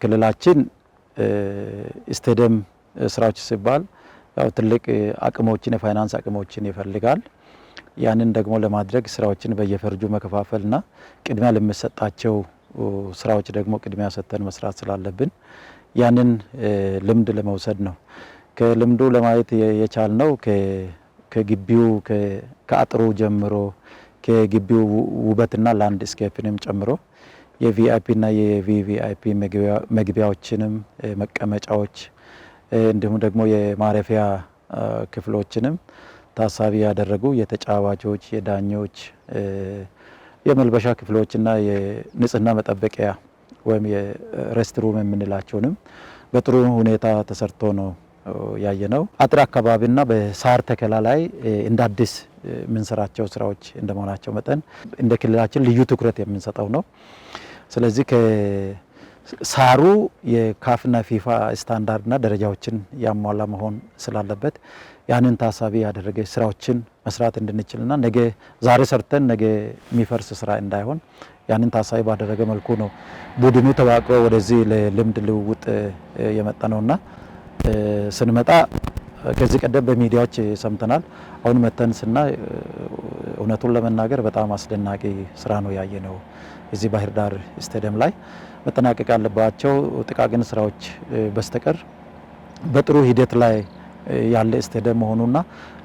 ክልላችን ስቴዲየም ስራዎች ሲባል ያው ትልቅ አቅሞችን የፋይናንስ አቅሞችን ይፈልጋል። ያንን ደግሞ ለማድረግ ስራዎችን በየፈርጁ መከፋፈልና ቅድሚያ ለሚሰጣቸው ስራዎች ደግሞ ቅድሚያ ሰጥተን መስራት ስላለብን ያንን ልምድ ለመውሰድ ነው። ከልምዱ ለማየት የቻልነው ከግቢው ከአጥሩ ጀምሮ ከግቢው ውበትና ላንድስኬፕንም ጨምሮ የቪአይፒ እና የቪቪአይፒ መግቢያዎችንም መቀመጫዎች እንዲሁም ደግሞ የማረፊያ ክፍሎችንም ታሳቢ ያደረጉ የተጫዋቾች የዳኞች የመልበሻ ክፍሎችና የንጽህና መጠበቂያ ወይም የሬስትሩም የምንላቸውንም በጥሩ ሁኔታ ተሰርቶ ነው ያየነው። አጥር አካባቢና በሳር ተከላ ላይ እንደ አዲስ የምንሰራቸው ስራዎች እንደመሆናቸው መጠን እንደ ክልላችን ልዩ ትኩረት የምንሰጠው ነው። ስለዚህ ሳሩ የካፍና ፊፋ ስታንዳርድና ደረጃዎችን ያሟላ መሆን ስላለበት ያንን ታሳቢ ያደረገ ስራዎችን መስራት እንድንችልና ነገ ዛሬ ሰርተን ነገ የሚፈርስ ስራ እንዳይሆን ያንን ታሳቢ ባደረገ መልኩ ነው ቡድኑ ተዋቅሮ ወደዚህ ለልምድ ልውውጥ የመጣ ነውና ስንመጣ ከዚህ ቀደም በሚዲያዎች ሰምተናል። አሁን መተን ስናይ እውነቱን ለመናገር በጣም አስደናቂ ስራ ነው ያየነው። እዚህ ባህር ዳር ስቴዲየም ላይ መጠናቀቅ ያለባቸው ጥቃቅን ስራዎች በስተቀር በጥሩ ሂደት ላይ ያለ ስቴዲየም መሆኑና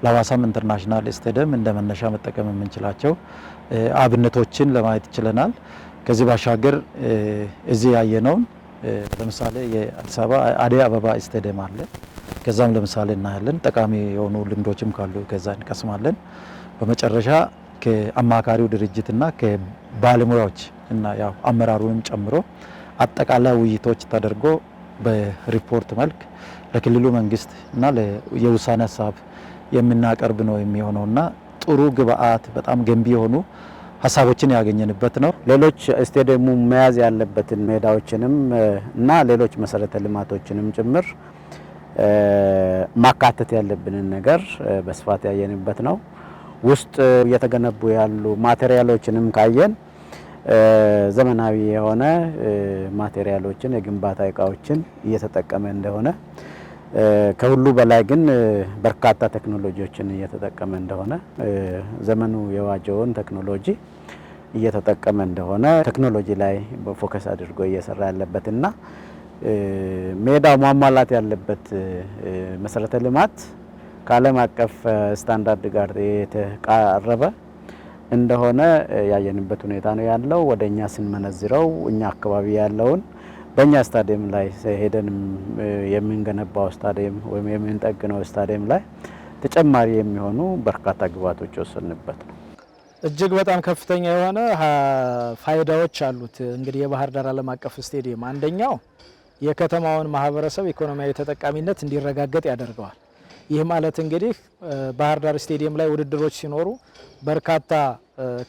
ለሐዋሳም ኢንተርናሽናል ስቴዲየም እንደ መነሻ መጠቀም የምንችላቸው አብነቶችን ለማየት ችለናል። ከዚህ ባሻገር እዚህ ያየነውን ለምሳሌ የአዲስ አበባ አደይ አበባ ስቴዲየም አለ። ከዛም ለምሳሌ እናያለን። ጠቃሚ የሆኑ ልምዶችም ካሉ ከዛ እንቀስማለን። በመጨረሻ ከአማካሪው ድርጅትና ከባለሙያዎች እና ያው አመራሩንም ጨምሮ አጠቃላይ ውይይቶች ተደርጎ በሪፖርት መልክ ለክልሉ መንግስት እና የውሳኔ ሀሳብ የምናቀርብ ነው የሚሆነውና ጥሩ ግብአት በጣም ገንቢ የሆኑ ሀሳቦችን ያገኘንበት ነው። ሌሎች ስቴዲየሙ መያዝ ያለበትን ሜዳዎችንም እና ሌሎች መሰረተ ልማቶችንም ጭምር ማካተት ያለብንን ነገር በስፋት ያየንበት ነው። ውስጥ እየተገነቡ ያሉ ማቴሪያሎችንም ካየን ዘመናዊ የሆነ ማቴሪያሎችን የግንባታ እቃዎችን እየተጠቀመ እንደሆነ ከሁሉ በላይ ግን በርካታ ቴክኖሎጂዎችን እየተጠቀመ እንደሆነ ዘመኑ የዋጀውን ቴክኖሎጂ እየተጠቀመ እንደሆነ ቴክኖሎጂ ላይ በፎከስ አድርጎ እየሰራ ያለበትና ሜዳው ማሟላት ያለበት መሰረተ ልማት ከዓለም አቀፍ ስታንዳርድ ጋር የተቃረበ እንደሆነ ያየንበት ሁኔታ ነው ያለው። ወደኛ ስንመነዝረው እኛ አካባቢ ያለውን በእኛ ስታዲየም ላይ ሄደን የምንገነባው ስታዲየም ወይም የምንጠግነው ስታዲየም ላይ ተጨማሪ የሚሆኑ በርካታ ግብዓቶች ወሰንበት ነው። እጅግ በጣም ከፍተኛ የሆነ ፋይዳዎች አሉት። እንግዲህ የባህር ዳር ዓለም አቀፍ ስታዲየም አንደኛው የከተማውን ማህበረሰብ ኢኮኖሚያዊ ተጠቃሚነት እንዲረጋገጥ ያደርገዋል። ይህ ማለት እንግዲህ ባህር ዳር ስታዲየም ላይ ውድድሮች ሲኖሩ በርካታ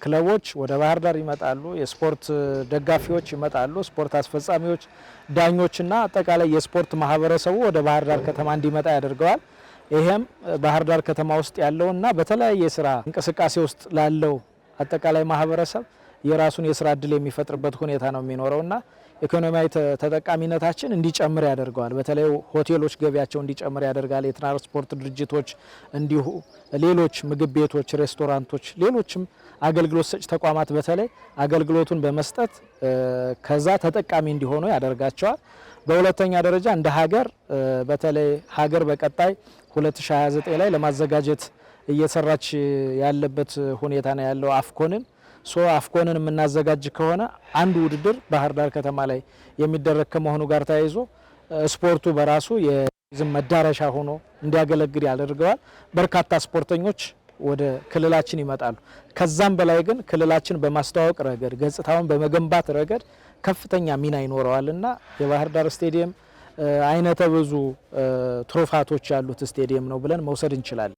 ክለቦች ወደ ባህር ዳር ይመጣሉ። የስፖርት ደጋፊዎች ይመጣሉ። ስፖርት አስፈጻሚዎች፣ ዳኞችና አጠቃላይ የስፖርት ማህበረሰቡ ወደ ባህር ዳር ከተማ እንዲመጣ ያደርገዋል። ይሄም ባህር ዳር ከተማ ውስጥ ያለውና በተለያየ ስራ እንቅስቃሴ ውስጥ ላለው አጠቃላይ ማህበረሰብ የራሱን የስራ እድል የሚፈጥርበት ሁኔታ ነው የሚኖረውና ኢኮኖሚያዊ ተጠቃሚነታችን እንዲጨምር ያደርገዋል። በተለይ ሆቴሎች ገቢያቸው እንዲጨምር ያደርጋል። የትራንስፖርት ድርጅቶች እንዲሁ ሌሎች ምግብ ቤቶች፣ ሬስቶራንቶች፣ ሌሎችም አገልግሎት ሰጪ ተቋማት በተለይ አገልግሎቱን በመስጠት ከዛ ተጠቃሚ እንዲሆኑ ያደርጋቸዋል። በሁለተኛ ደረጃ እንደ ሀገር በተለይ ሀገር በቀጣይ 2029 ላይ ለማዘጋጀት እየሰራች ያለበት ሁኔታ ነው ያለው አፍኮንን የምናዘጋጅ ከሆነ አንዱ ውድድር ባህር ዳር ከተማ ላይ የሚደረግ ከመሆኑ ጋር ተያይዞ ስፖርቱ በራሱ የቱሪዝም መዳረሻ ሆኖ እንዲያገለግል ያደርገዋል። በርካታ ስፖርተኞች ወደ ክልላችን ይመጣሉ። ከዛም በላይ ግን ክልላችን በማስተዋወቅ ረገድ ገጽታውን በመገንባት ረገድ ከፍተኛ ሚና ይኖረዋልና የባህር ዳር ስታዲየም አይነተ ብዙ ትሩፋቶች ያሉት ስታዲየም ነው ብለን መውሰድ እንችላለን።